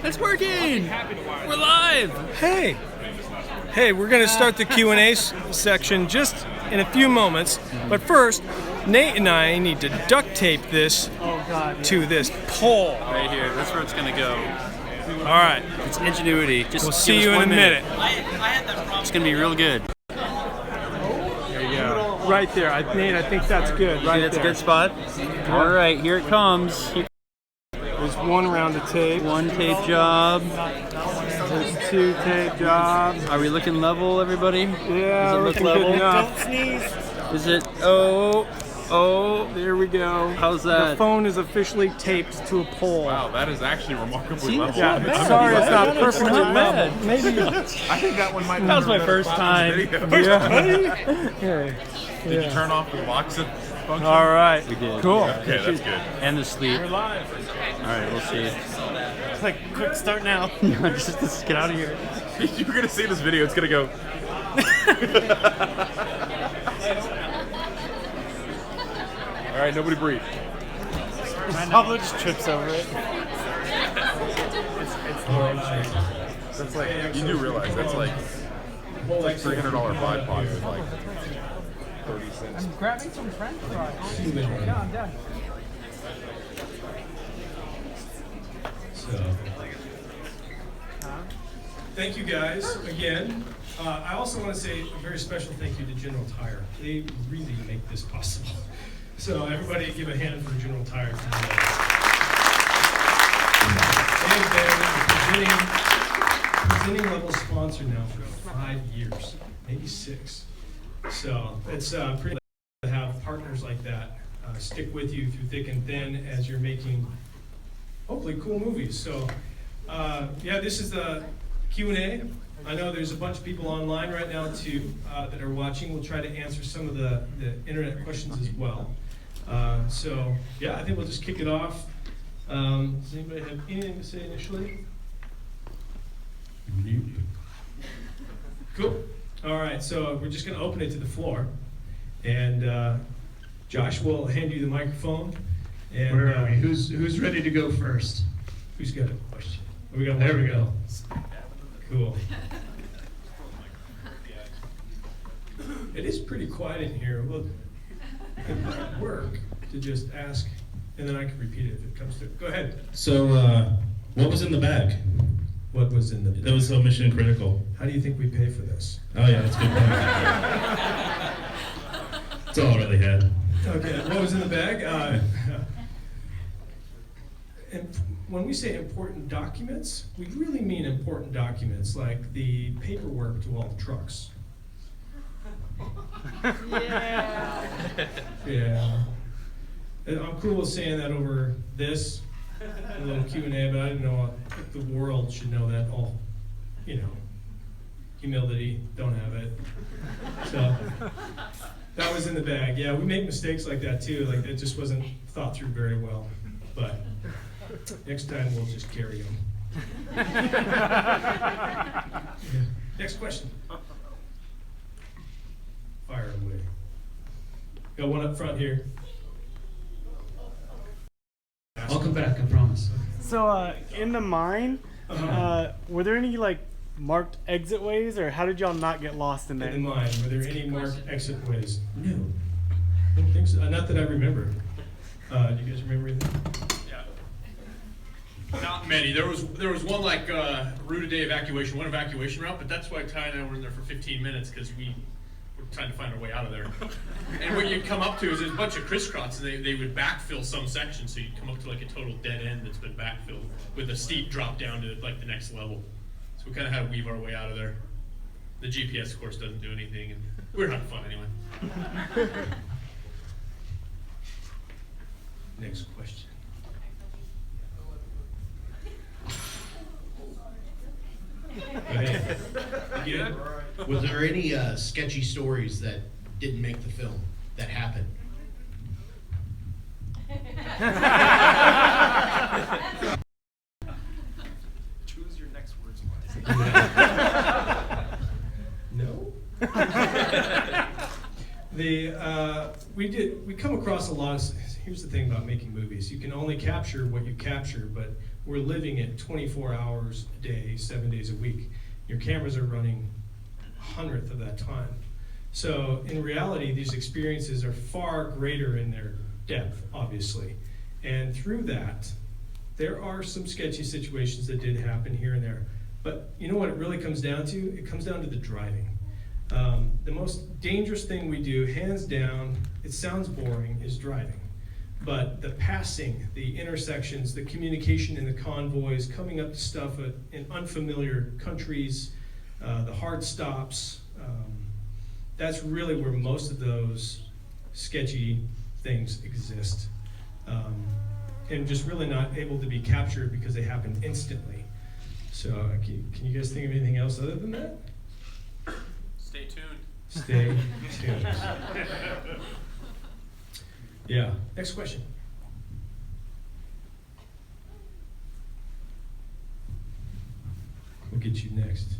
It's working! We're live! Hey! Hey, we're going to start the Q&A section just in a few moments. But first, Nate and I need to duct tape this to this pole. Right here, that's where it's gonna go. Alright. It's ingenuity. Just We'll see you in a minute. It's gonna be real good. There you go. Right there. Nate, I think that's good. Right That's there. a good spot? Alright, here it comes. There's one round of tape. One tape job. There's two tape jobs. Are we looking level, everybody? Yeah, Does it look looking level? good enough. Don't sneeze. Is it? Oh, There we go. how's that? The phone is officially taped to a pole. Wow, that is actually remarkably level. Yeah, sorry it's not perfectly not level. bad. Maybe. I think that one might be That was my better first spot in time. this video. Yeah. Did you turn off the box function? All right. We did. Cool. Okay, that's good. And the sleep. Live. Alright, we'll see. Like, quick start now. Just get out of here. You're gonna see this video. It's gonna go. All right, nobody breathe. Pablo just trips over it. That's like you do realize that's like $300 vibe pod with like 30 cents. Grabbing some French fries. Yeah, I'm done. Thank you guys again. I also want to say a very special thank you to General Tire. They really make this possible. So everybody give a hand for General Tire. They've been presenting level sponsor now for 5 years, maybe 6. So it's pretty to have partners like that stick with you through thick and thin as you're making hopefully cool movies. So yeah, this is the Q&A. I know there's a bunch of people online right now too that are watching. We'll try to answer some of the internet questions as well. So yeah, I think we'll just kick it off. Does anybody have anything to say initially? Nope. Cool. All right, so we're just going to open it to the floor, and Josh will hand you the microphone. And where are we? Who's ready to go first? Who's got a question? There we go. Cool. It is pretty quiet in here. Well, it might work to just ask, and then I can repeat it if it comes to it. Go ahead. So, what was in the bag? What was in the bag? That was so mission critical. How do you think we pay for this? Oh yeah, that's a good point. That's all I really had. Okay, what was in the bag? And when we say important documents, we really mean important documents, like the paperwork to all the trucks. Yeah. Yeah. And I'm cool with saying that over this, a little Q&A, but I didn't know if the world should know that all, humility, don't have it. So that was in the bag. Yeah, we make mistakes like that too. Like that just wasn't thought through very well. But next time we'll just carry them. Yeah. Next question. Fire away. Got one up front here. I'll come back, I promise. So, in the mine, were there any marked exit ways, or how did y'all not get lost in there? In mind, were there any marked exit ways? No. I don't think so. Not that I remember. Do you guys remember anything? Not many. There was one route a day evacuation, one evacuation route, but that's why Ty and I were in there for 15 minutes because we were trying to find our way out of there. And what you'd come up to is there's a bunch of crisscross, and they would backfill some sections, so you'd come up to a total dead end that's been backfilled with a steep drop down to the next level. So we kind of had to weave our way out of there. The GPS course doesn't do anything, and we were having fun anyway. Next question. Again. Was there any sketchy stories that didn't make the film that happened? Choose your next words. No. We come across a lot of here's the thing about making movies. You can only capture what you capture, but we're living it 24 hours a day, 7 days a week. Your cameras are running a hundredth of that time. So in reality, these experiences are far greater in their depth, obviously. And through that, there are some sketchy situations that did happen here and there. But you know what it really comes down to? It comes down to the driving. The most dangerous thing we do, hands down, it sounds boring, is driving. But the passing, the intersections, the communication in the convoys, coming up to stuff in unfamiliar countries, the hard stops, that's really where most of those sketchy things exist. And just really not able to be captured because they happen instantly. So can you guys think of anything else other than that? Stay tuned. Stay tuned. Yeah, next question. We'll get you next.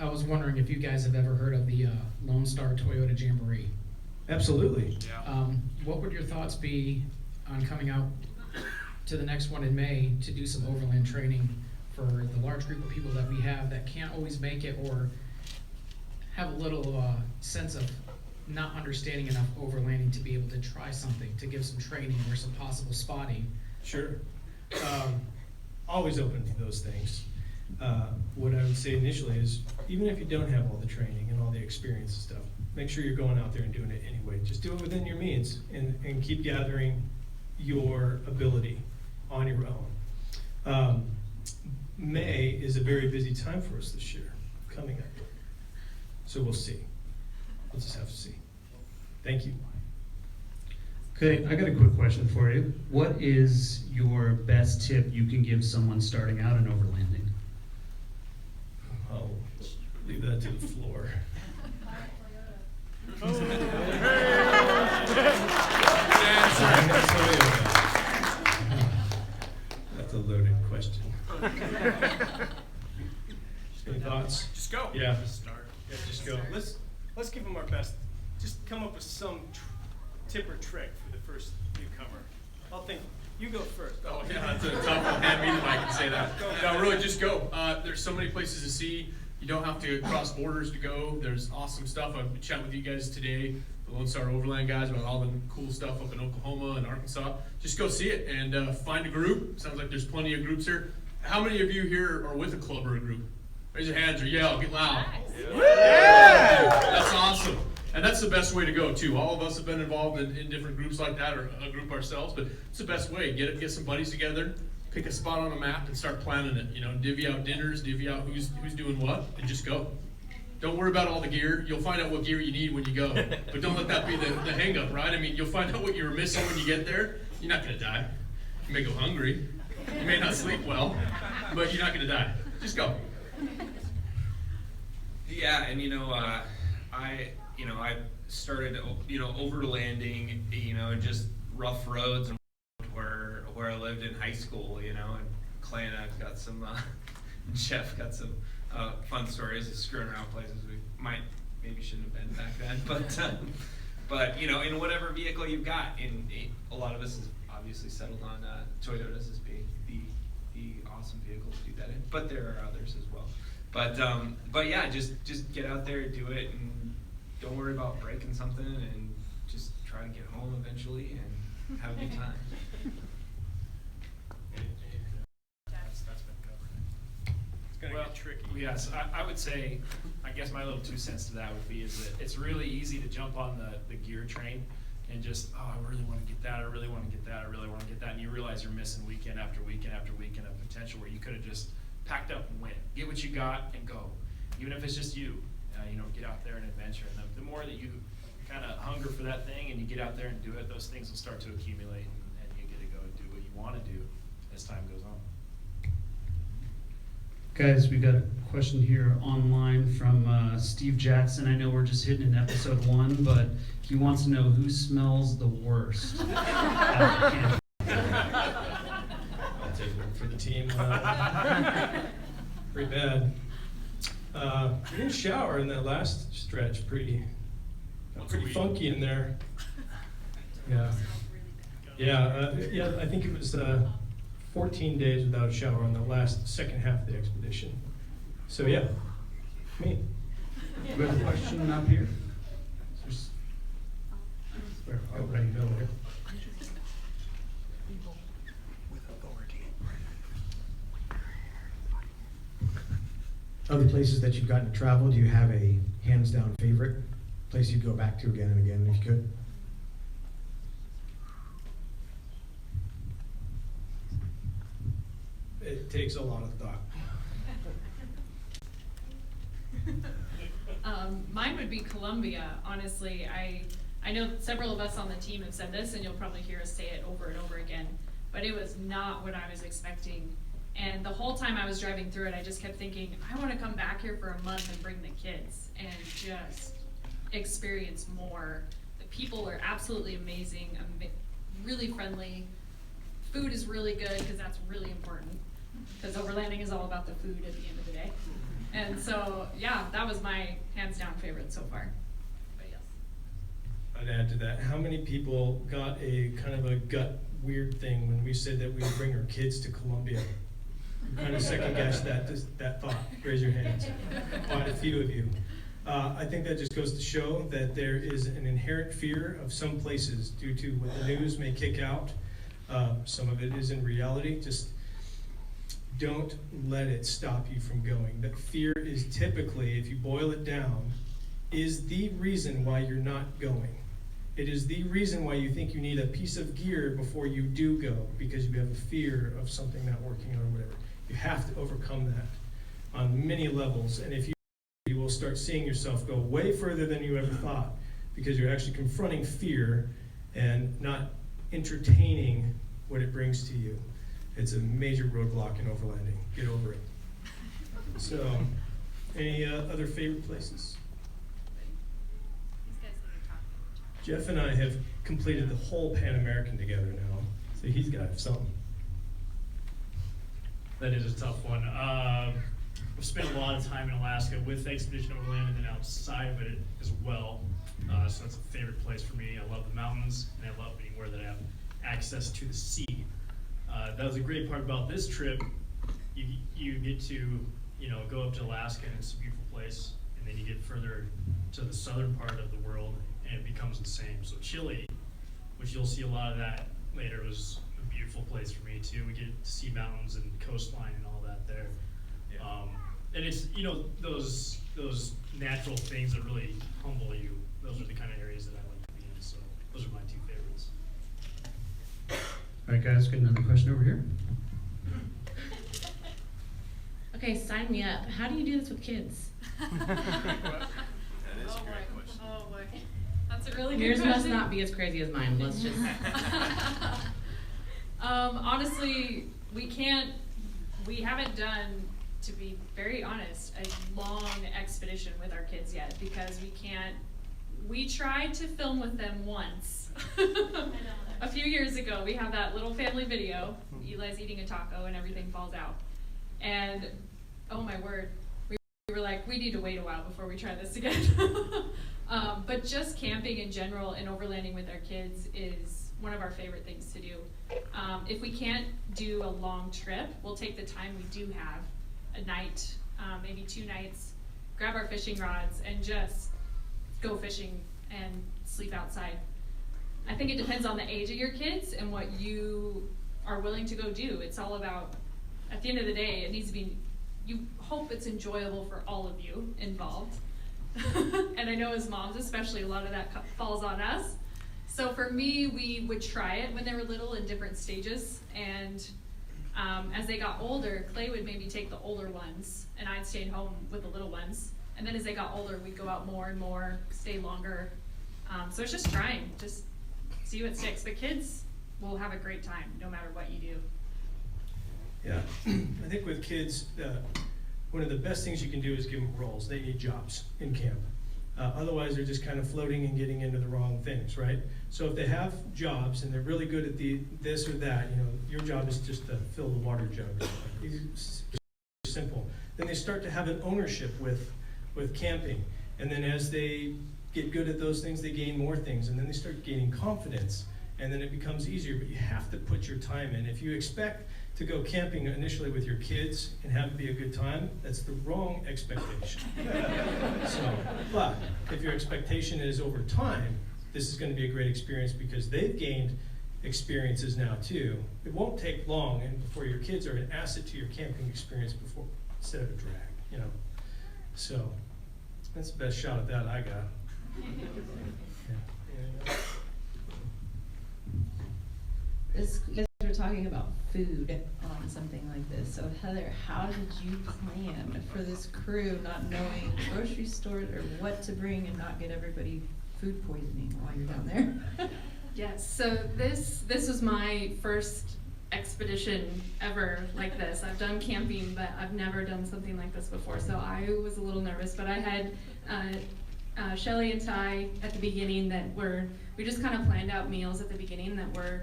I was wondering if you guys have ever heard of the Lone Star Toyota Jamboree. Absolutely. What would your thoughts be on coming out to the next one in May to do some overland training for the large group of people that we have that can't always make it or have a little sense of not understanding enough overlanding to be able to try something, to give some training or some possible spotting? Sure. Always open to those things. What I would say initially is, even if you don't have all the training and all the experience and stuff, make sure you're going out there and doing it anyway. Just do it within your means and keep gathering your ability on your own. May is a very busy time for us this year, coming up. So we'll see. We'll just have to see. Thank you. Okay, I got a quick question for you. What is your best tip you can give someone starting out in overlanding? I'll leave that to the floor. That's a loaded question. Any thoughts? Just go. Yeah. Just start. Yeah, just go. Let's give them our best. Just come up with some tip or trick for the first newcomer. I'll think. You go first. Oh yeah, that's a tough one. Hand me the mic and say that. No, really, just go. There's so many places to see. You don't have to cross borders to go. There's awesome stuff. I've been chatting with you guys today, the Lone Star Overland guys, about all the cool stuff up in Oklahoma and Arkansas. Just go see it and find a group. Sounds like there's plenty of groups here. How many of you here are with a club or a group? Raise your hands or yell, get loud. Yeah. That's awesome. And that's the best way to go too. All of us have been involved in different groups like that, or a group ourselves, but it's the best way. Get some buddies together, pick a spot on a map and start planning it. You know, divvy out dinners, divvy out who's doing what, and just go. Don't worry about all the gear. You'll find out what gear you need when you go. But don't let that be the hang up, right? I mean, you'll find out what you were missing when you get there. You're not gonna die. You may go hungry. You may not sleep well, but you're not gonna die. Just go. Yeah, and I started, overlanding, just rough roads where I lived in high school, and Clay and I've got some, Jeff got some fun stories of screwing around places we maybe shouldn't have been back then, but in whatever vehicle you've got, a lot of us has obviously settled on Toyotas as being the awesome vehicle to do that in, but there are others as well. But yeah, just get out there, do it, and don't worry about breaking something, and just try to get home eventually and have a good time. That's been covered. It's gonna get tricky. Yes, I would say, I guess my little 2 cents to that would be is that it's really easy to jump on the gear train and just, I really want to get that, I really want to get that, I really want to get that, and you realize you're missing weekend after weekend after weekend of potential where you could have just packed up and went. Get what you got and go. Even if it's just you, get out there and adventure. And the more that you kind of hunger for that thing and you get out there and do it, those things will start to accumulate and you get to go and do what you want to do as time goes on. Guys, we got a question here online from Steve Jackson. I know we're just hitting in episode 1, but he wants to know who smells the worst. I'll take one for the team. Pretty bad. We didn't shower in that last stretch. Pretty funky in there. Yeah. Yeah, I think it was 14 days without a shower on the second half of the expedition. So yeah, me. We have a question up here. Oh, right in the middle there. Other places that you've gotten to travel, do you have a hands down favorite place you'd go back to again and again if you could? It takes a lot of thought. Mine would be Colombia. Honestly, I know several of us on the team have said this, and you'll probably hear us say it over and over again, but it was not what I was expecting. And the whole time I was driving through it, I just kept thinking, I want to come back here for a month and bring the kids and just experience more. The people are absolutely amazing, really friendly. Food is really good because that's really important, because overlanding is all about the food at the end of the day. And so, yeah, that was my hands down favorite so far. But yes. I'd add to that, how many people got a kind of a gut weird thing when we said that we would bring our kids to Colombia? Kind of second guess that thought. Raise your hands. Quite a few of you. I think that just goes to show that there is an inherent fear of some places due to what the news may kick out. Some of it is in reality. Just don't let it stop you from going. That fear is typically, if you boil it down, is the reason why you're not going. It is the reason why you think you need a piece of gear before you do go, because you have a fear of something not working or whatever. You have to overcome that on many levels, and if you will start seeing yourself go way further than you ever thought, because you're actually confronting fear and not entertaining what it brings to you. It's a major roadblock in overlanding. Get over it. So, any other favorite places? Jeff and I have completed the whole Pan American together now, so he's got something. That is a tough one. We've spent a lot of time in Alaska with Expedition Overland and then outside of it as well. So that's a favorite place for me. I love the mountains and I love being where that I have access to the sea. That was a great part about this trip. You get to go up to Alaska and it's a beautiful place, and then you get further to the southern part of the world and it becomes the same. So Chile, which you'll see a lot of that later, was a beautiful place for me too. We get to see mountains and coastline and all that there. And it's, those natural things that really humble you. Those are the kind of areas that I like to be in. So those are my two favorites. All right, guys, got another question over here. Okay, sign me up. How do you do this with kids? That is a great question. Oh boy. That's a really good Yours question. must not be as crazy as mine. Let's just. Honestly, we haven't done, to be very honest, a long expedition with our kids yet, because we tried to film with them once. A few years ago. We have that little family video. Eli's eating a taco and everything falls out. And oh my word, we were like, we need to wait a while before we try this again. But just camping in general and overlanding with our kids is one of our favorite things to do. If we can't do a long trip, we'll take the time we do have, a night, maybe 2 nights, grab our fishing rods and just go fishing and sleep outside. I think it depends on the age of your kids and what you are willing to go do. It's all about, at the end of the day, it needs to be, you hope it's enjoyable for all of you involved. And I know as moms especially, a lot of that falls on us. So for me, we would try it when they were little in different stages, and as they got older, Clay would maybe take the older ones and I'd stay home with the little ones. And then as they got older, we'd go out more and more, stay longer. So it's just trying, just see what sticks. The kids will have a great time no matter what you do. Yeah, I think with kids, one of the best things you can do is give them roles. They need jobs in camp. Otherwise, they're just kind of floating and getting into the wrong things, right? So if they have jobs and they're really good at this or that, your job is just to fill the water jug. It's simple. Then they start to have an ownership with camping. And then as they get good at those things, they gain more things. And then they start gaining confidence. and then it becomes easier, but you have to put your time in. If you expect to go camping initially with your kids and have it be a good time, that's the wrong expectation. So, but if your expectation is over time, this is going to be a great experience because they've gained experiences now too. It won't take long and before your kids are an asset to your camping experience before instead of a drag, you know. So that's the best shot at that I got. Yeah. You guys were talking about food on something like this. So Heather, how did you plan for this crew, not knowing grocery stores or what to bring and not get everybody food poisoning while you're down there? Yes, so this was my first expedition ever like this. I've done camping, but I've never done something like this before, so I was a little nervous, but I had Shelly and Ty at the beginning we just kind of planned out meals at the beginning that were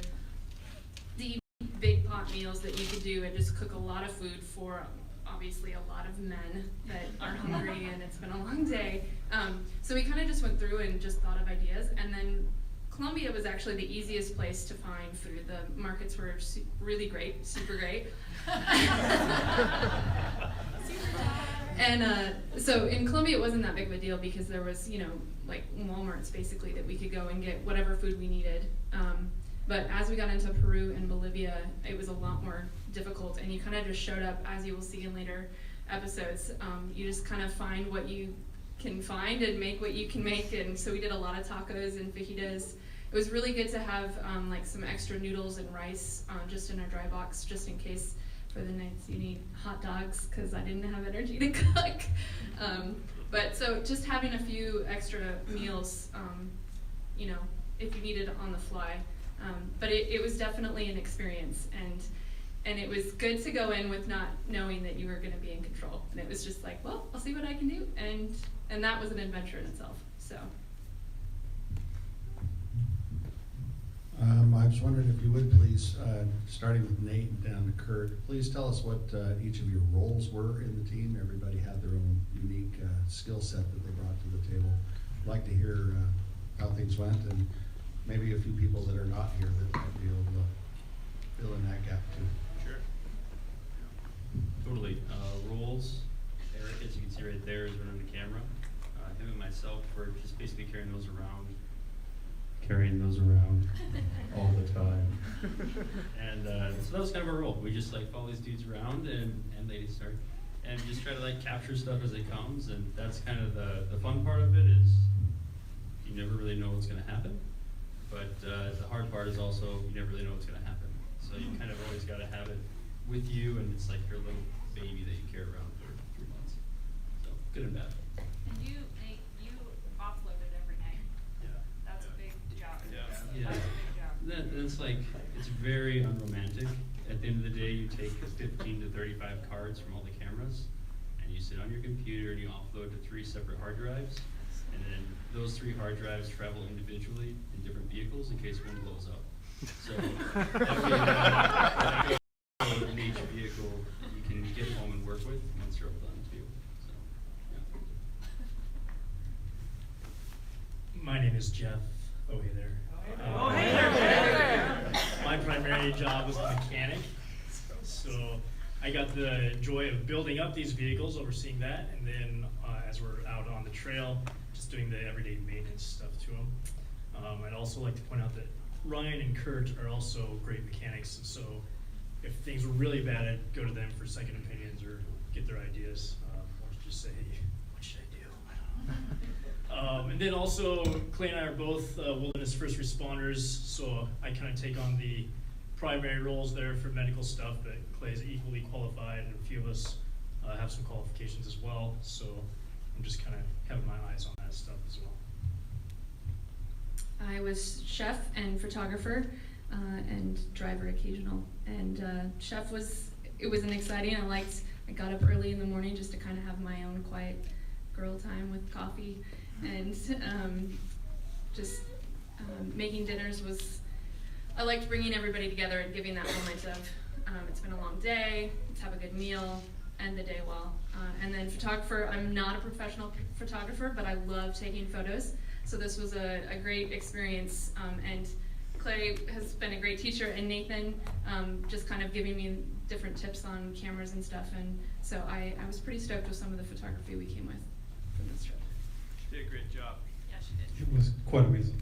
deep, big pot meals that you could do and just cook a lot of food for obviously a lot of men that are hungry and it's been a long day. So we kind of just went through and just thought of ideas, and then Columbia was actually the easiest place to find food. The markets were really great, super great. And so in Columbia it wasn't that big of a deal because there was, you know, like Walmarts basically that we could go and get whatever food we needed. But as we got into Peru and Bolivia, it was a lot more difficult, and you kind of just showed up, as you will see in later episodes. You just kind of find what you can find and make what you can make, and so we did a lot of tacos and fajitas. It was really good to have like some extra noodles and rice just in our dry box, just in case for the nights you need hot dogs, because I didn't have energy to cook. But so just having a few extra meals, you know, if you needed on the fly. But it was definitely an experience, and it was good to go in with not knowing that you were going to be in control. And it was just like, well, I'll see what I can do, and that was an adventure in itself. So. I was wondering if you would please, starting with Nate and down to Kurt, please tell us what each of your roles were in the team. Everybody had their own unique skill set that they brought to the table. I'd like to hear how things went, and maybe a few people that are not here that might be able to fill in that gap too. Sure. Totally. Roles. Eric, as you can see right there, is running the camera. Him and myself were just basically carrying those around all the time. And so that was kind of our role. We just like follow these dudes around and ladies, sorry, and just try to like capture stuff as it comes. And that's kind of the fun part of it is you never really know what's going to happen. But the hard part is also you never really know what's going to happen. So you kind of always got to have it with you, and it's like your little baby that you carry around for 3 months. So good and bad. And you offloaded every night. Yeah. That's a big job. Yeah. That's a big job. It's like, it's very unromantic. At the end of the day, you take 15 to 35 cards from all the cameras, and you sit on your computer and you offload to 3 separate hard drives. And then those 3 hard drives travel individually in different vehicles in case one blows up. So every in each vehicle you can get home and work with once you're done too. So, yeah. My name is Jeff. Oh, hey there. My primary job was a mechanic. So I got the joy of building up these vehicles, overseeing that, and then as we're out on the trail, just doing the everyday maintenance stuff to them. I'd also like to point out that Ryan and Kurt are also great mechanics, so if things were really bad, I'd go to them for second opinions or get their ideas, or just say, hey, what should I do? And then also, Clay and I are both wilderness first responders, so I kind of take on the primary roles there for medical stuff, but Clay is equally qualified, and a few of us have some qualifications as well, so I'm just kind of having my eyes on that stuff as well. I was chef and photographer and driver occasional. And chef it was an exciting. I got up early in the morning just to kind of have my own quiet girl time with coffee, and just making dinners I liked bringing everybody together and giving that moment of it's been a long day, let's have a good meal, end the day well. And then photographer, I'm not a professional photographer, but I love taking photos. So this was a great experience, and Clay has been a great teacher, and Nathan just kind of giving me different tips on cameras and stuff, and so I was pretty stoked with some of the photography we came with from this trip. She did a great job. Yeah, she did. It was quite amazing.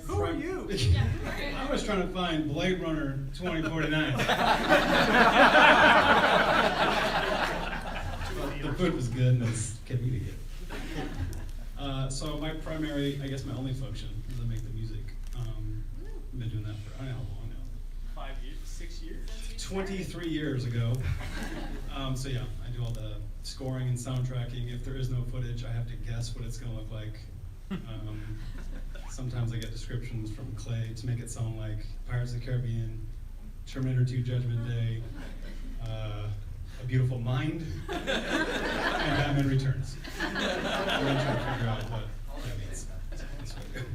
Who are you? I was trying to find Blade Runner 2049. The food was good and it's kept eating it. So my primary, I guess my only function is to make the music. I've been doing that for, I don't know how long now. 5 years, 6 years? 23 years ago. So yeah, I do all the scoring and soundtracking. If there is no footage, I have to guess what it's gonna look like. Sometimes I get descriptions from Clay to make it sound like Pirates of the Caribbean, Terminator 2 Judgment Day, A Beautiful Mind, and Batman Returns. I'm trying to figure out what that means. That's what I do.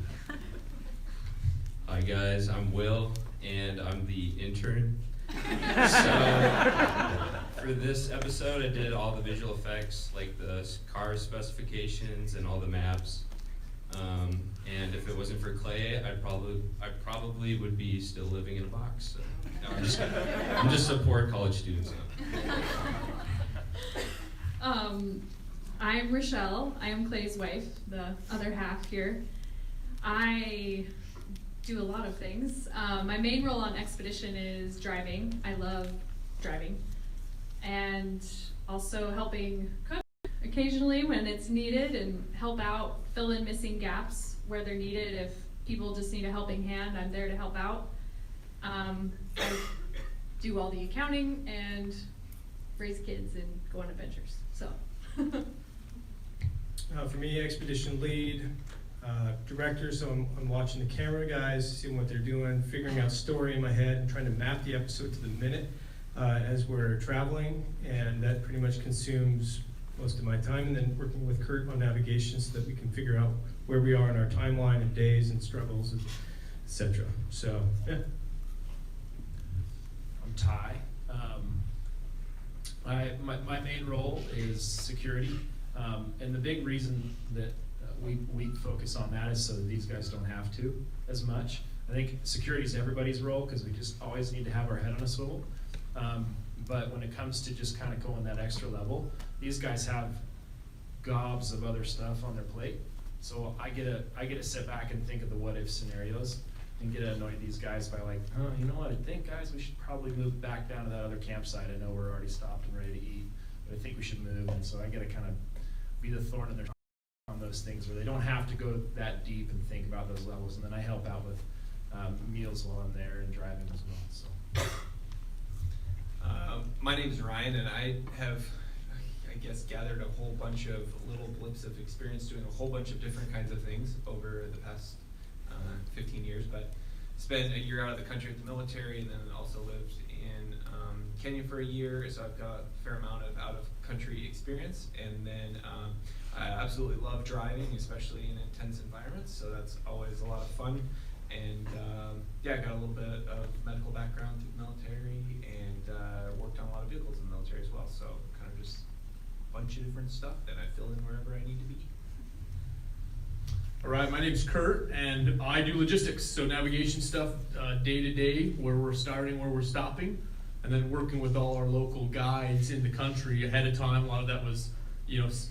Hi guys, I'm Will, and I'm the intern. So, for this episode, I did all the visual effects, like the car specifications and all the maps. And if it wasn't for Clay, I probably would be still living in a box. So, no, I'm just support college students now. I'm Rochelle. I am Clay's wife, the other half here. I do a lot of things. My main role on Expedition is driving. I love driving. And also helping cook occasionally when it's needed, and help out, fill in missing gaps where they're needed. If people just need a helping hand, I'm there to help out. I do all the accounting and raise kids and go on adventures. So. For me, Expedition lead, director, so I'm watching the camera guys, seeing what they're doing, figuring out story in my head, and trying to map the episode to the minute as we're traveling, and that pretty much consumes most of my time, and then working with Kurt on navigation so that we can figure out where we are in our timeline and days and struggles, etc. So, yeah. I'm Ty. My main role is security, and the big reason that we focus on that is so that these guys don't have to as much. I think security is everybody's role because we just always need to have our head on a swivel. But when it comes to just kind of going that extra level, these guys have gobs of other stuff on their plate. So I get to sit back and think of the what if scenarios and get to annoy these guys by like, oh, you know what, I think guys we should probably move back down to that other campsite. I know we're already stopped and ready to eat, but I think we should move. And so I get to kind of be the thorn in their on those things where they don't have to go that deep and think about those levels. And then I help out with meals while I'm there and driving as well. So. My name is Ryan, and I have, I guess, gathered a whole bunch of little blips of experience doing a whole bunch of different kinds of things over the past 15 years, but spent a year out of the country with the military, and then also lived in Kenya for a year, so I've got a fair amount of out-of-country experience, and then I absolutely love driving, especially in intense environments, so that's always a lot of fun. And yeah, I got a little bit of medical background through the military, and worked on a lot of vehicles in the military as well. So kind of just a bunch of different stuff that I fill in wherever I need to be. All right, my name's Kurt, and I do logistics, so navigation stuff day to day, where we're starting, where we're stopping, and then working with all our local guides in the country ahead of time. A lot of that was,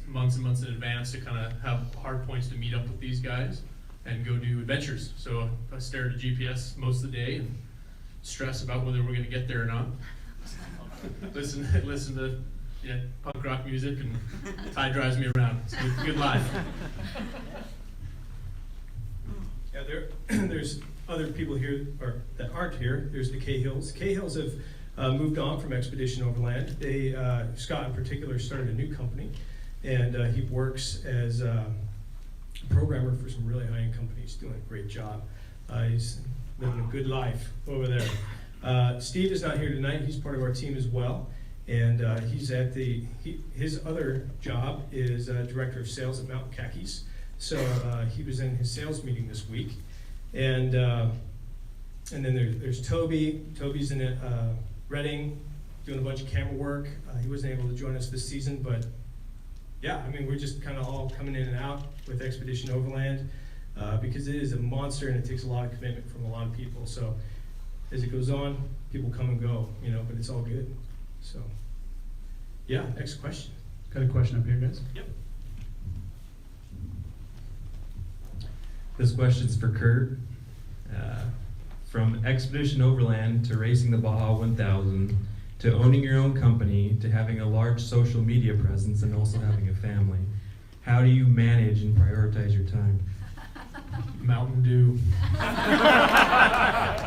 months and months in advance to kind of have hard points to meet up with these guys and go do adventures. So I stare at a GPS most of the day and stress about whether we're going to get there or not. listen to punk rock music, and Ty drives me around. It's a good life. Yeah, there's other people here that aren't here. There's the Cahills. Cahills have moved on from Expedition Overland. They, Scott in particular, started a new company, and he works as programmer for some really high-end companies, doing a great job. He's living a good life over there. Steve is not here tonight. He's part of our team as well, and he's at his other job is director of sales at Mountain Khakis. So he was in his sales meeting this week, and then there's Toby. Toby's in Reading, doing a bunch of camera work. He wasn't able to join us this season, but yeah, I mean, we're just kind of all coming in and out with Expedition Overland. because it is a monster and it takes a lot of commitment from a lot of people. So as it goes on, people come and go, you know, but it's all good. So yeah, next question. Got a question up here, guys? Yep. This question's for Kurt. From Expedition Overland to racing the Baja 1000 to owning your own company to having a large social media presence and also having a family, how do you manage and prioritize your time? Mountain Dew.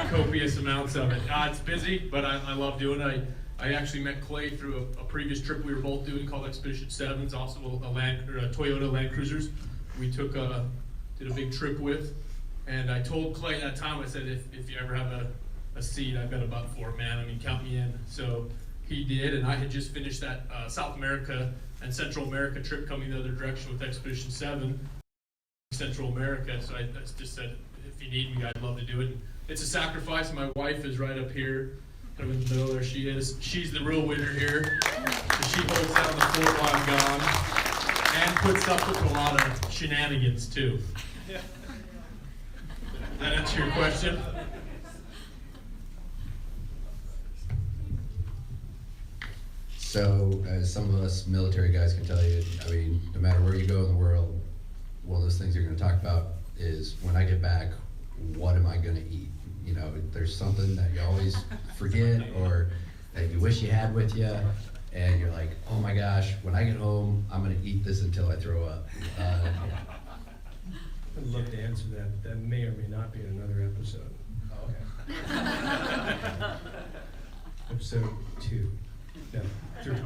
Copious amounts of it. It's busy, but I love doing it. I actually met Clay through a previous trip we were both doing called Expedition 7. It's also a Toyota Land Cruisers. We did a big trip with. And I told Clay that time, I said, if you ever have a seat, I've got a butt for it, man. I mean, count me in. So he did, and I had just finished that South America and Central America trip coming the other direction with Expedition 7, Central America. So I just said, if you need me, I'd love to do it. It's a sacrifice. My wife is right up here, kind of in the middle. There she is. She's the real winner here. She holds down the fort while I'm gone, and puts up with a lot of shenanigans too. That answer your question? So, as some of us military guys can tell you, I mean, no matter where you go in the world, one of those things you're going to talk about is when I get back, what am I going to eat? You know, there's something that you always forget or that you wish you had with you, and you're like, oh my gosh, when I get home, I'm going to eat this until I throw up. I'd love to answer that. That may or may not be in another episode. Episode 2. No, 3.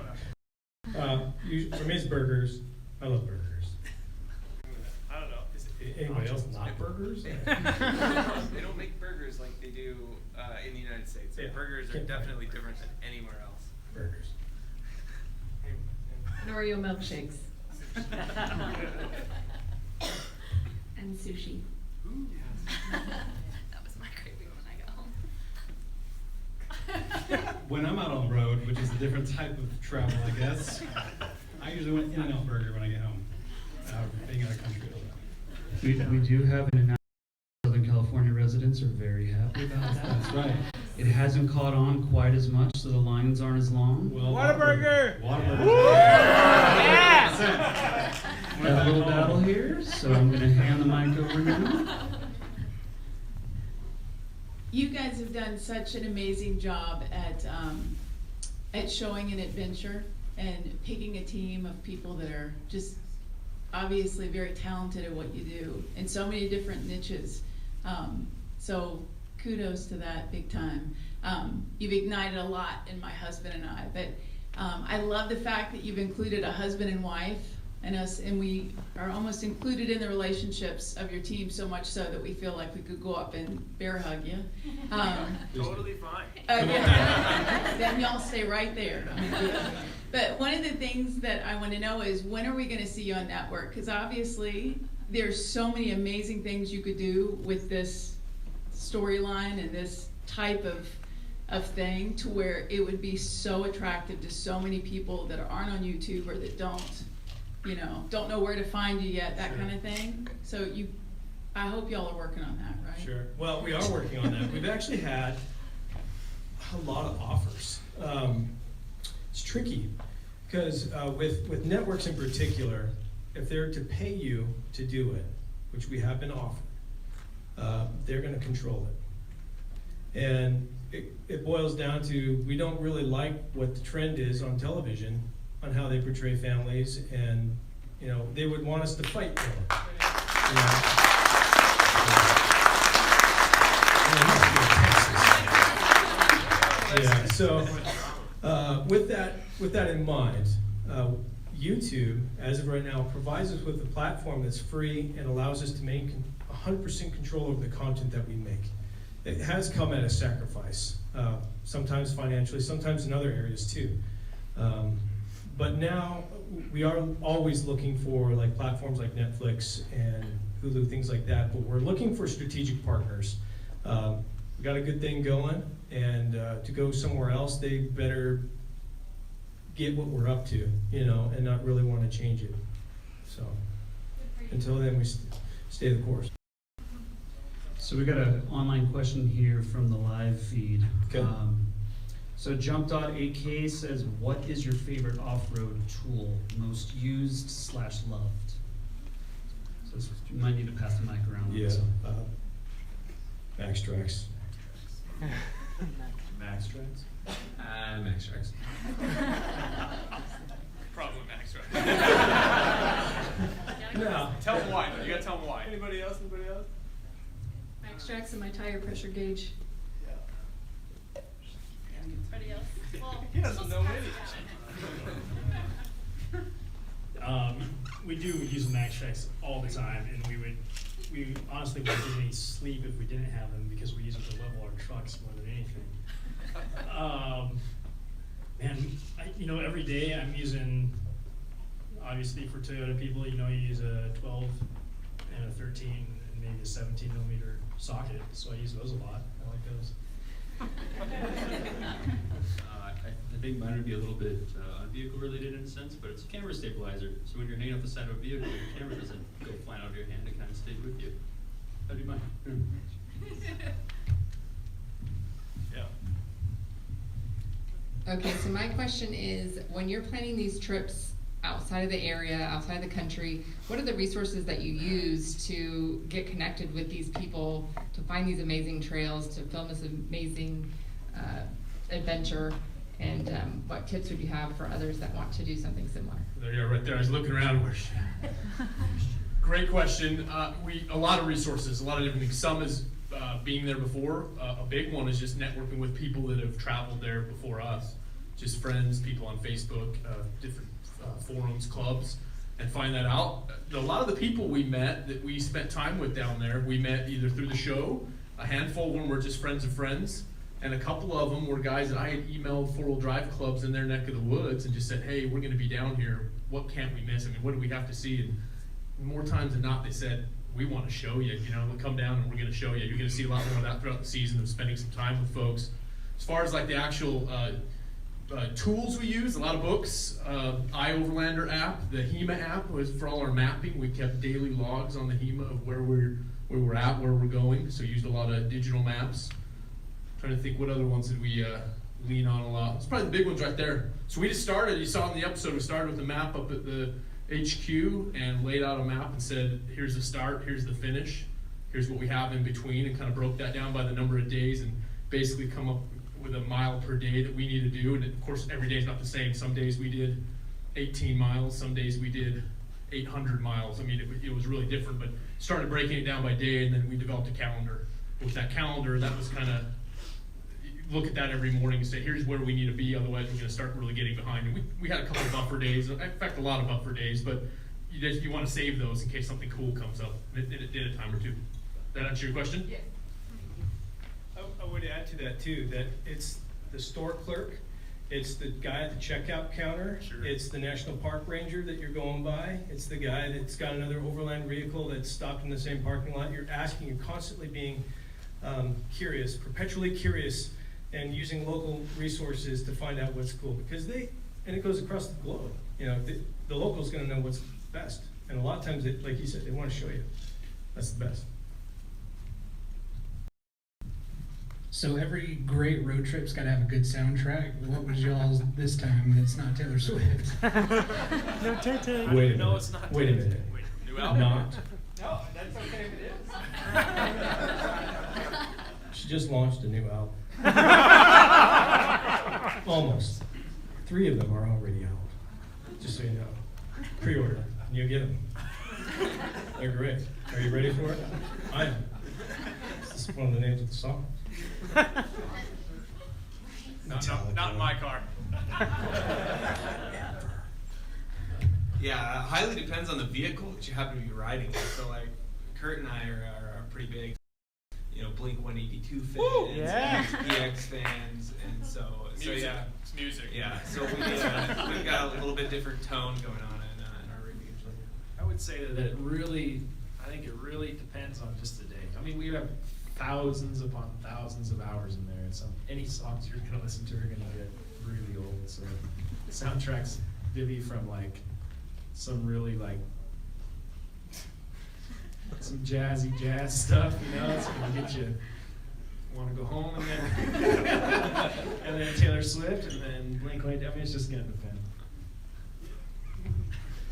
For me, it's burgers. I love burgers. I don't know. Is it Anybody else not burgers? They don't make burgers like they do in the United States. Yeah. Burgers are definitely different than anywhere else. Burgers. And Oreo milkshakes. And sushi. Ooh. That was my craving when I got home. When I'm out on the road, which is a different type of travel, I guess, I usually want In-N-Out Burger when I get home. Being out of country. We do have an announcement. Southern California residents are very happy about that. That's right. It hasn't caught on quite as much, so the lines aren't as long. Well, Whataburger! Whataburger. Yeah! Got a little battle here, so I'm going to hand the mic over now. You guys have done such an amazing job at showing an adventure and picking a team of people that are just obviously very talented at what you do in so many different niches. So kudos to that big time. You've ignited a lot in my husband and I, but I love the fact that you've included a husband and wife and us, and we are almost included in the relationships of your team so much so that we feel like we could go up and bear hug you. Totally fine. Then y'all stay right there. But one of the things that I want to know is, when are we going to see you on network? Because obviously there's so many amazing things you could do with this storyline and this type of thing, to where it would be so attractive to so many people that aren't on YouTube or that don't know where to find you yet, that kind of thing. So I hope y'all are working on that, right? Sure. Well, we are working on that. We've actually had a lot of offers. It's tricky because with networks in particular, if they're to pay you to do it, which we have been offered, they're going to control it. And it boils down to, we don't really like what the trend is on television on how they portray families, and they would want us to fight more. Yeah. So with that in mind, YouTube, as of right now, provides us with a platform that's free and allows us to make 100% control over the content that we make. It has come at a sacrifice, sometimes financially, sometimes in other areas too. But now we are always looking for platforms like Netflix and Hulu, things like that. But we're looking for strategic partners. We got a good thing going, and to go somewhere else, they better get what we're up to, and not really want to change it. So until then, we stay the course. So we got an online question here from the live feed. Okay. So Jump.AK says, what is your favorite off-road tool, most used / loved? So you might need to pass the mic around. Yeah, Max Trax. Max Tracks? Max Tracks. Problem with Max, right? No. Tell them why. You gotta tell them why. Anybody else? Anybody else? Max Trax and my tire pressure gauge. Anybody else? Well, He doesn't know We do use Max Tracks all the time, and we honestly wouldn't get any sleep if we didn't have them because we use it to level our trucks more than anything. Man, every day I'm using, obviously for Toyota people, you use a 12 and a 13 and maybe a 17 millimeter socket, so I use those a lot. I like those. I think mine would be a little bit vehicle related in a sense, but it's a camera stabilizer. So when you're hanging off the side of a vehicle, your camera doesn't go flying out of your hand, it kind of stays with you. That'd be mine. Yeah. Okay, so my question is, when you're planning these trips outside of the area, outside of the country, what are the resources that you use to get connected with these people, to find these amazing trails, to film this amazing adventure, and what tips would you have for others that want to do something similar? There you are, right there. I was looking around. Great question. A lot of resources, a lot of different things. Some is being there before. A big one is just networking with people that have traveled there before us. Just friends, people on Facebook, different forums, clubs, and find that out. A lot of the people we met that we spent time with down there, we met either through the show, a handful of them were just friends of friends, and a couple of them were guys that I had emailed four-wheel drive clubs in their neck of the woods and just said, hey, we're gonna be down here, what can't we miss? I mean, what do we have to see? And more times than not, they said, we wanna show you, we'll come down and we're gonna show you. You're gonna see a lot more of that throughout the season of spending some time with folks. As far as like the actual tools we use, a lot of books, Overlander app, the HEMA app was for all our mapping. We kept daily logs on the HEMA of where we're at, where we're going, so used a lot of digital maps. Trying to think what other ones did we lean on a lot. It's probably the big ones right there. So we just started, you saw in the episode, we started with a map up at the HQ and laid out a map and said, here's the start, here's the finish, here's what we have in between, and kind of broke that down by the number of days and basically come up with a mile per day that we need to do. And of course, every day is not the same. Some days we did 18 miles, some days we did 800 miles. I mean, it was really different, but started breaking it down by day, and then we developed a calendar. With that calendar, that was kind of, look at that every morning and say, here's where we need to be, otherwise we're going to start really getting behind. And we had a couple of buffer days, in fact, a lot of buffer days, but you want to save those in case something cool comes up. And it did a time or two. That answer your question? Yeah. I would add to that too, that it's the store clerk, it's the guy at the checkout counter, it's the national park ranger that you're going by, it's the guy that's got another overland vehicle that's stopped in the same parking lot. You're asking, you're constantly being curious, perpetually curious, and using local resources to find out what's cool, because and it goes across the globe. The local's gonna know what's best, and a lot of times, like you said, they want to show you. That's the best. So every great road trip's got to have a good soundtrack. What was y'all's this time that's not Taylor Swift? No, Tay-Tay. Wait a minute. No, it's not. Wait a minute. New album? Not. No, that's okay if it is. She just launched a new album. Almost. 3 of them are already out. Just so you know. Pre-order, and you'll get them. They're great. Are you ready for it? I am. This is one of the names of the song. Not in my car. Yeah, highly depends on the vehicle that you happen to be riding. So like, Kurt and I are pretty big, Blink 182 fans, yeah. EX fans, and so yeah, It's music. yeah. So we've got a little bit different tone going on in our reviews. I would say that I think it really depends on just the day. I mean, we have thousands upon thousands of hours in there, and so any songs you're gonna listen to are gonna get really old. So the soundtracks vary from like some really like some jazzy jazz stuff, you know, it's gonna get you want to go home, and then and then Taylor Swift, and then Blink. I mean, it's just gonna depend.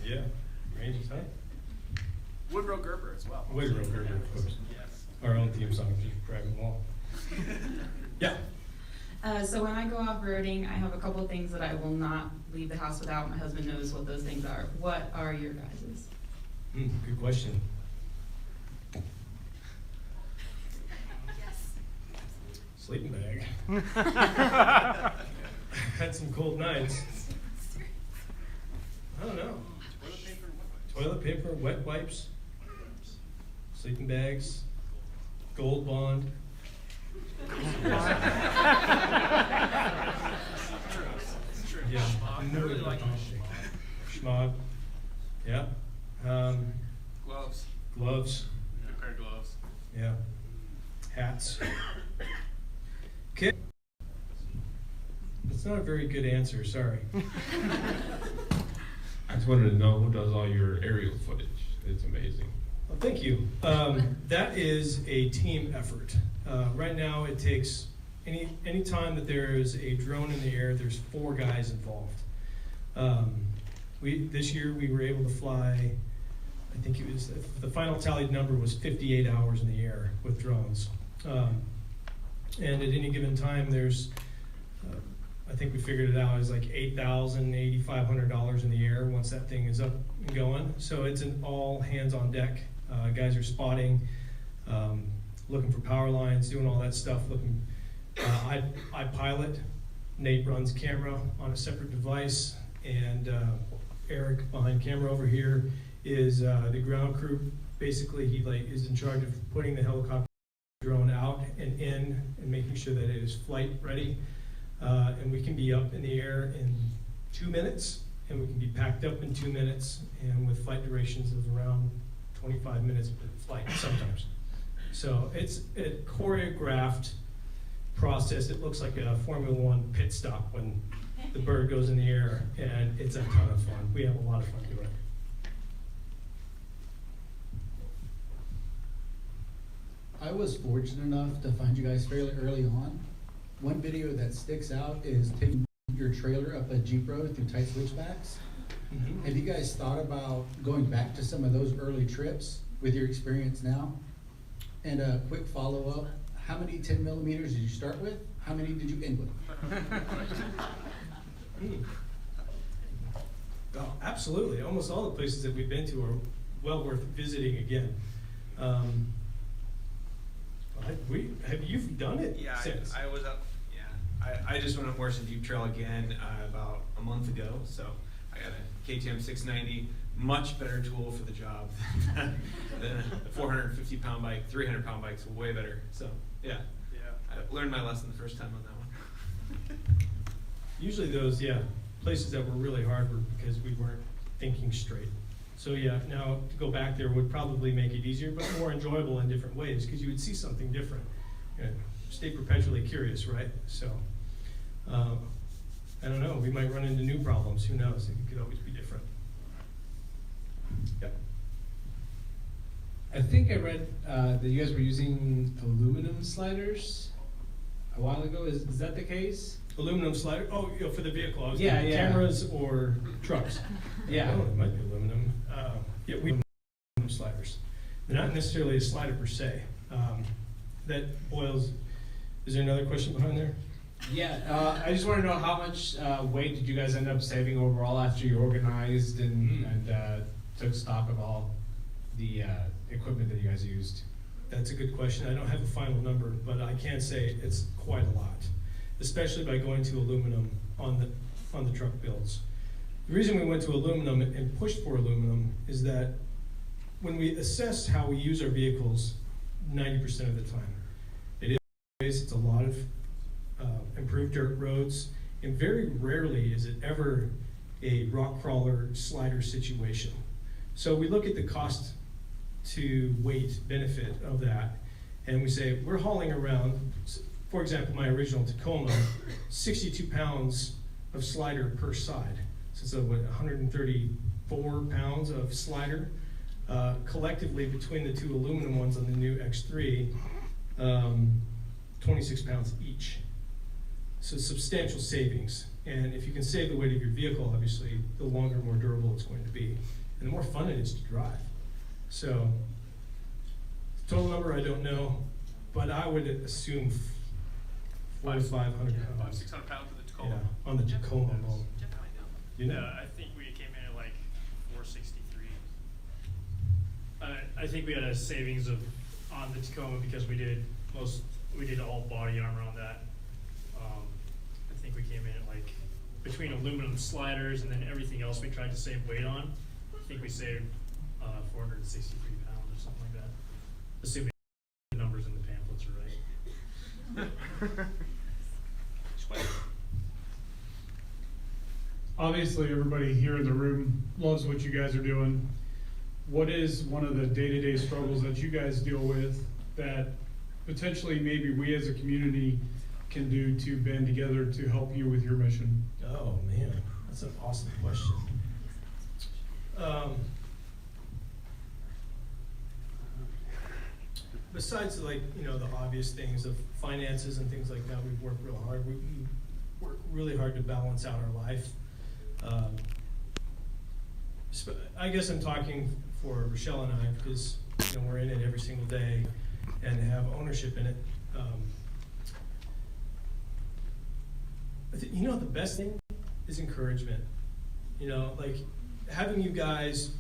Yeah, Rangers, huh? Woodrow Gerber as well. Woodrow Gerber, of course. Yes. Our own theme song, just driving along. Yeah. So when I go off-roading, I have a couple of things that I will not leave the house without. My husband knows what those things are. What are your guys's? Good question. Sleeping bag. Had some cold nights. I don't know. Toilet paper, wet wipes, sleeping bags, gold bond. Yeah, I really like schmog. Yeah. Gloves. Gloves. Good pair of gloves. Yeah. Hats. Okay. That's not a very good answer, sorry. I just wanted to know who does all your aerial footage. It's amazing. Well, thank you. That is a team effort. Right now, it takes any time that there is a drone in the air, there's 4 guys involved. This year we were able to fly, I think it was, the final tallied number was 58 hours in the air with drones. And at any given time, there's, I think we figured it out, is like $8,000, $8,500 in the air once that thing is up and going. So it's an all hands on deck. Guys are spotting, looking for power lines, doing all that stuff. I pilot. Nate runs camera on a separate device, and Eric behind camera over here is the ground crew. Basically, he is in charge of putting the helicopter drone out and in and making sure that it is flight ready. And we can be up in the air in 2 minutes, and we can be packed up in 2 minutes, and with flight durations of around 25 minutes per flight sometimes. So it's a choreographed process. It looks like a Formula One pit stop when the bird goes in the air, and it's a ton of fun. We have a lot of fun doing it. I was fortunate enough to find you guys fairly early on. One video that sticks out is taking your trailer up a Jeep road through tight switchbacks. Mm-hmm. Have you guys thought about going back to some of those early trips with your experience now? And a quick follow-up, how many 10 millimeters did you start with? How many did you end with? Oh, absolutely. Almost all the places that we've been to are well worth visiting again. Have you done it? Yeah, since? I was up. Yeah, I just went up Morrison Deep Trail again about a month ago. So I got a KTM 690, much better tool for the job than a 450 pound bike. 300 pound bike's way better. So yeah, I learned my lesson the first time on that one. Usually those, places that were really hard were because we weren't thinking straight. So yeah, now to go back there would probably make it easier, but more enjoyable in different ways because you would see something different. Stay perpetually curious, right? So, I don't know, we might run into new problems, who knows? It could always be different. Yeah. I think I read that you guys were using aluminum sliders a while ago. Is that the case? Aluminum slider? Oh, for the vehicle. I was Yeah, thinking yeah. Cameras or trucks? Yeah. Oh, it might be aluminum. We have aluminum sliders. They're not necessarily a slider per se. That boils. Is there another question behind there? Yeah, I just want to know how much weight did you guys end up saving overall after you organized and took stock of all the equipment that you guys used? That's a good question. I don't have a final number, but I can say it's quite a lot, especially by going to aluminum on the truck builds. The reason we went to aluminum and pushed for aluminum is that when we assess how we use our vehicles, 90% of the time, it's a lot of improved dirt roads, and very rarely is it ever a rock crawler slider situation. So we look at the cost to weight benefit of that, and we say we're hauling around, for example, my original Tacoma, 62 pounds of slider per side. So it's 134 pounds of slider. Collectively, between the two aluminum ones on the new X3, 26 pounds each. So substantial savings. And if you can save the weight of your vehicle, obviously, the longer, more durable it's going to be. And the more fun it is to drive. So, total number I don't know, but I would assume 400 to 500 pounds. 600 pounds for the Tacoma. Yeah, on the Tacoma model. You know? I think we came in at like 463. I think we had a savings of on the Tacoma because we did all body armor on that. I think we came in at like between aluminum sliders and then everything else we tried to save weight on. I think we saved 463 pounds or something like that, assuming the numbers in the pamphlets are right. Obviously, everybody here in the room loves what you guys are doing. What is one of the day-to-day struggles that you guys deal with that potentially maybe we as a community can do to band together to help you with your mission? Oh man, that's an awesome question. Besides, like, you know, the obvious things of finances and things like that, we've worked real hard. We work really hard to balance out our life. I guess I'm talking for Rochelle and I because, you know, we're in it every single day and have ownership in it. You know, the best thing is encouragement. You know, like having you guys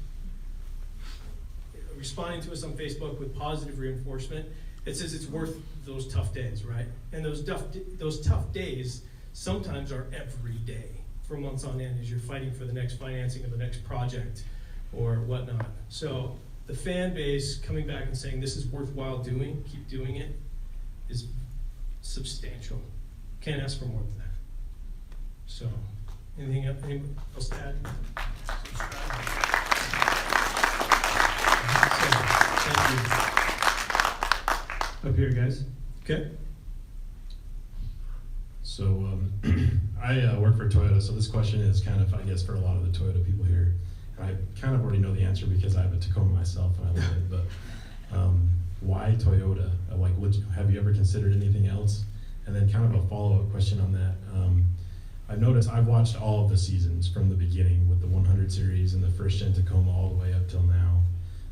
responding to us on Facebook with positive reinforcement. It says it's worth those tough days, right? And those tough days sometimes are every day for months on end as you're fighting for the next financing of the next project or whatnot. So the fan base coming back and saying this is worthwhile doing, keep doing it, is substantial. Can't ask for more than that. So, anything else to add? Thank you. Up here, guys. Okay. So I work for Toyota, so this question is kind of, I guess, for a lot of the Toyota people here. I kind of already know the answer because I have a Tacoma myself and I love it, but why Toyota? Like, have you ever considered anything else? And then kind of a follow-up question on that. I've noticed, I've watched all of the seasons from the beginning with the 100 series and the first gen Tacoma all the way up till now.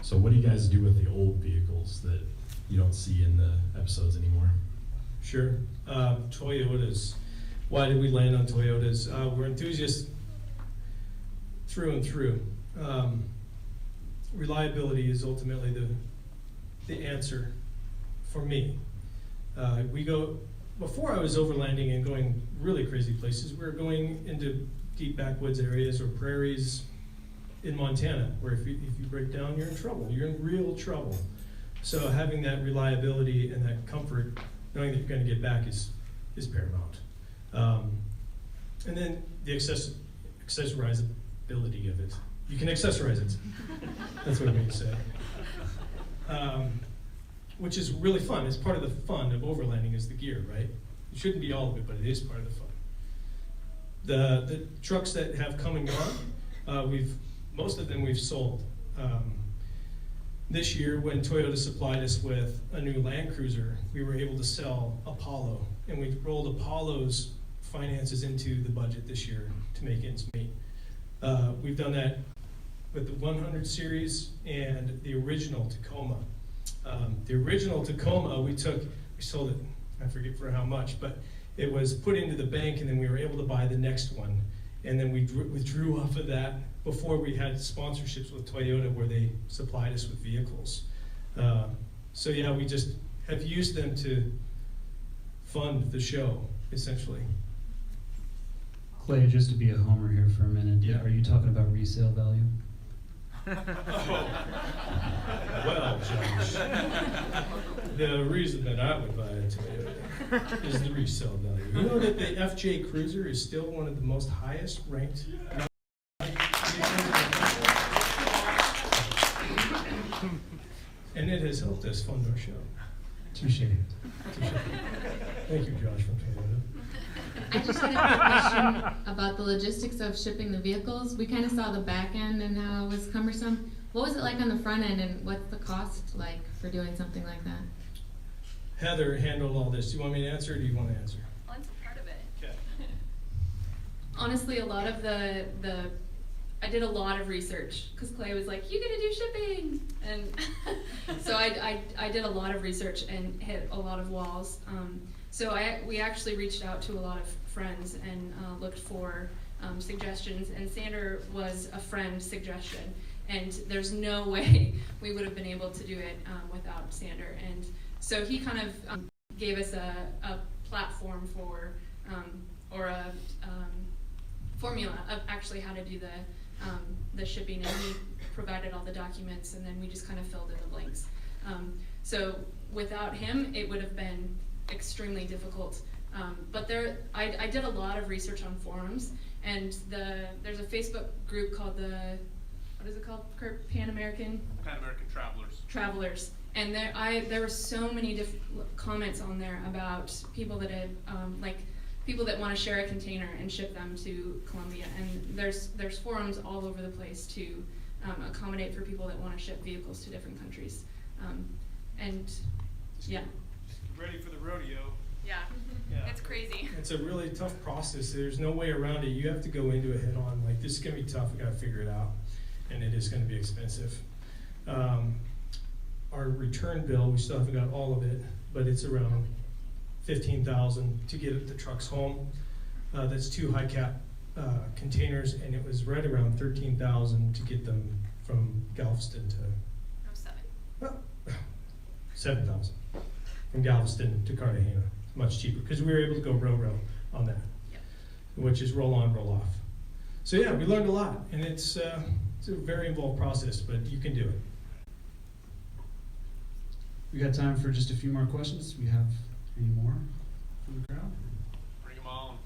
So what do you guys do with the old vehicles that you don't see in the episodes anymore? Sure. Toyotas. Why did we land on Toyotas? We're enthusiasts through and through. Reliability is ultimately the answer for me. Before I was overlanding and going really crazy places, we were going into deep backwoods areas or prairies in Montana, where if you break down, you're in trouble. You're in real trouble. So having that reliability and that comfort, knowing that you're going to get back is paramount. And then the accessorizability of it. You can accessorize it. That's what I mean to say. Which is really fun. It's part of the fun of overlanding is the gear, right? It shouldn't be all of it, but it is part of the fun. The trucks that have come and gone, most of them we've sold. This year, when Toyota supplied us with a new Land Cruiser, we were able to sell Apollo, and we rolled Apollo's finances into the budget this year to make ends meet. We've done that with the 100 series and the original Tacoma. The original Tacoma, we sold it, I forget for how much, but it was put into the bank and then we were able to buy the next one. And then we withdrew off of that before we had sponsorships with Toyota where they supplied us with vehicles. So yeah, we just have used them to fund the show, essentially. Clay, just to be a homer here for a minute, Yeah. Are you talking about resale value? Well, Josh, the reason that I would buy a Toyota is the resale value. You know that the FJ Cruiser is still one of the most highest ranked. And it has helped us fund our show. Touche. Thank you, Josh from Toyota. I just had a quick question about the logistics of shipping the vehicles. We kind of saw the back end and how it was cumbersome. What was it like on the front end, and what's the cost like for doing something like that? Heather handled all this. Do you want me to answer, or do you want to answer? Well, that's part of it. Okay. Honestly, a lot of I did a lot of research because Clay was like, "You gotta do shipping," and so I did a lot of research and hit a lot of walls. So we actually reached out to a lot of friends and looked for suggestions, and Sander was a friend suggestion, and there's no way we would have been able to do it without Sander. And so he kind of gave us a platform for or a formula of actually how to do the shipping, and he provided all the documents, and then we just kind of filled in the blanks. So without him, it would have been extremely difficult. But I did a lot of research on forums, and there's a Facebook group called what is it called, Kurt? Pan American Travelers. And there were so many comments on there about people that had people that want to share a container and ship them to Colombia. And there's forums all over the place to accommodate for people that want to ship vehicles to different countries. And yeah. Ready for the rodeo. Yeah. It's crazy. It's a really tough process. There's no way around it. You have to go into it head on. Like, this is going to be tough. We got to figure it out. And it is going to be expensive. Our return bill, we still haven't got all of it, but it's around $15,000 to get the trucks home. That's 2 high cap containers, and it was right around $13,000 to get them from Galveston to. No, 7,000 from Galveston to Cartagena. Much cheaper because we were able to go row on that, which is roll on, roll off. So yeah, we learned a lot, and it's a very involved process, but you can do it. We got time for just a few more questions. We have any more from the crowd? Bring them on.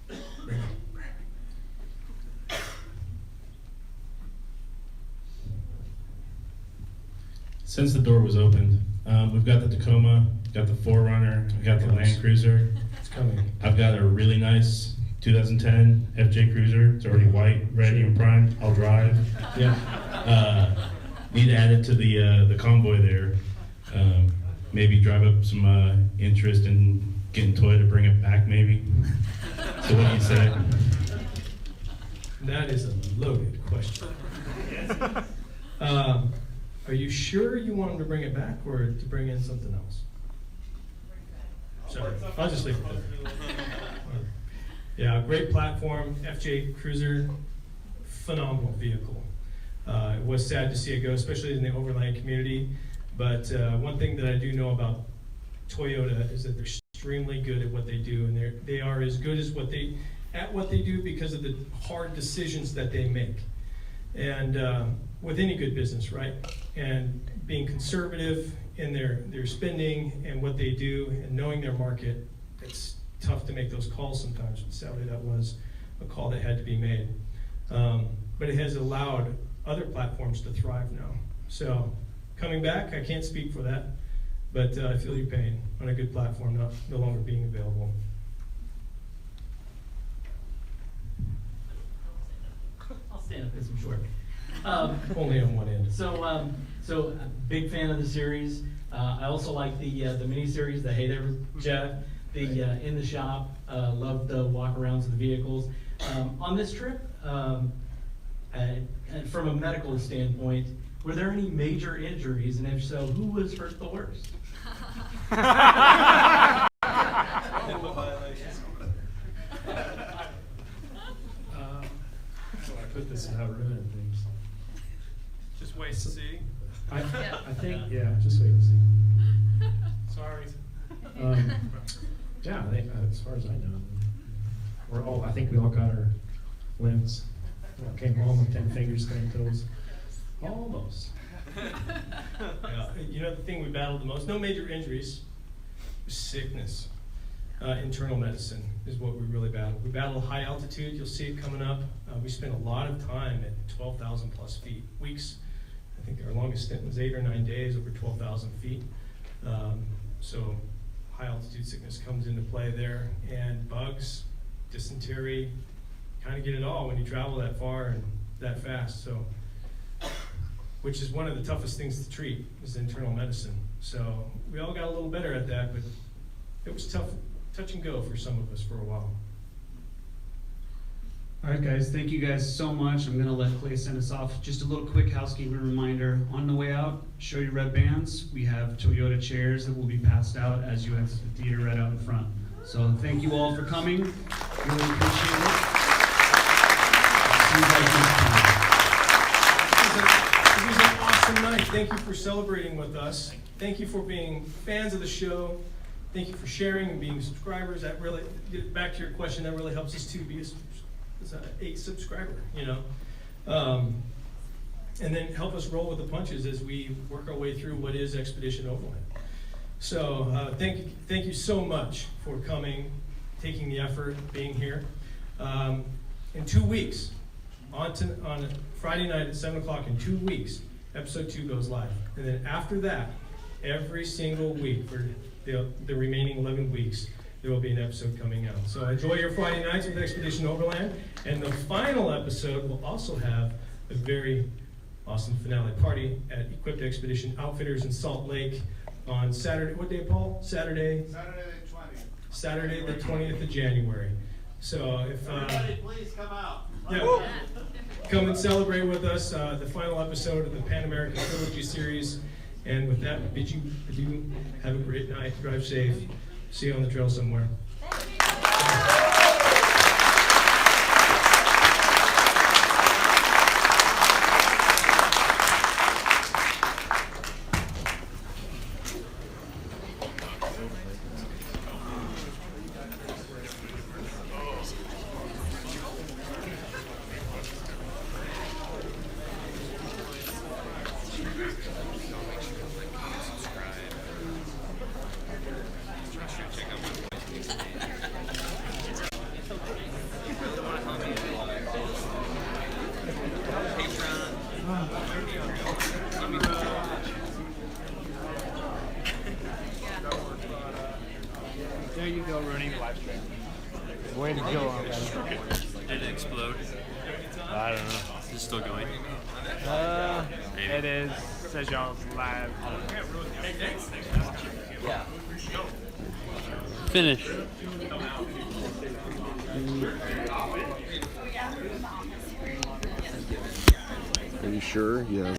Since the door was opened, we've got the Tacoma, got the 4Runner, we got the Land Cruiser. It's coming. I've got a really nice 2010 FJ Cruiser. It's already white, ready and primed. I'll drive. Yeah. Need to add it to the convoy there. Maybe drive up some interest in getting Toy to bring it back, maybe. So what do you say? That is a loaded question. Are you sure you want them to bring it back, or to bring in something else? Sorry, I'll just leave it there. Yeah, great platform, FJ Cruiser, phenomenal vehicle. It was sad to see it go, especially in the Overland community. But one thing that I do know about Toyota is that they're extremely good at what they do, and they are as good as what they do because of the hard decisions that they make. And with any good business, right? And being conservative in their spending and what they do, and knowing their market, it's tough to make those calls sometimes. But sadly, that was a call that had to be made. But it has allowed other platforms to thrive now. So coming back, I can't speak for that, but I feel your pain on a good platform no longer being available. I'll stand up because I'm short. Only on one end. So a big fan of the series. I also like the mini series, the Hey There Jeff, the in the shop. Love the walk arounds of the vehicles. On this trip, from a medical standpoint, were there any major injuries, and if so, who was hurt the worst? Put this in how ruining things. Just wait to see. I think, yeah, just wait and see. Sorry. Yeah, I think, as far as I know, I think we all got our limbs. Came home with 10 fingers, 10 toes. Almost. Yeah, you know, the thing we battled the most, no major injuries, was sickness. Internal medicine is what we really battled. We battled high altitude. You'll see it coming up. We spent a lot of time at 12,000 plus feet, weeks. I think our longest stint was 8 or 9 days over 12,000 feet. So high altitude sickness comes into play there, and bugs, dysentery, kind of get it all when you travel that far and that fast. So which is one of the toughest things to treat, is internal medicine. So we all got a little better at that, but it was tough, touch and go for some of us for a while. All right, guys, thank you guys so much. I'm gonna let Clay send us off. Just a little quick housekeeping reminder. On the way out, show your red bands. We have Toyota chairs that will be passed out as you exit the theater right out in front. So thank you all for coming. Really appreciate it. See you guys next time. It was an awesome night. Thank you for celebrating with us. Thank you for being fans of the show. Thank you for sharing and being subscribers. That really, back to your question, that really helps us to be a subscriber, you know. And then help us roll with the punches as we work our way through what is Expedition Overland. So thank you so much for coming, taking the effort, being here. In 2 weeks, on Friday night at 7 o'clock, in 2 weeks, episode 2 goes live. And then after that, every single week for the remaining 11 weeks, there will be an episode coming out. So enjoy your Friday nights with Expedition Overland. And the final episode will also have a very awesome finale party at Equipped Expedition Outfitters in Salt Lake on Saturday. What day, Paul? Saturday the 20th. Saturday the 20th of January. So if everybody please come out. yeah, come and celebrate with us the final episode of the Pan American Trilogy series. And with that, bid you adieu. Have a great night. Drive safe. See you on the trail somewhere. There you go, running live stream. Way to go, Did it explode? I don't know. Is it still going? Maybe. It is. Says y'all's live. Yeah. Finish. Are you sure? Yeah.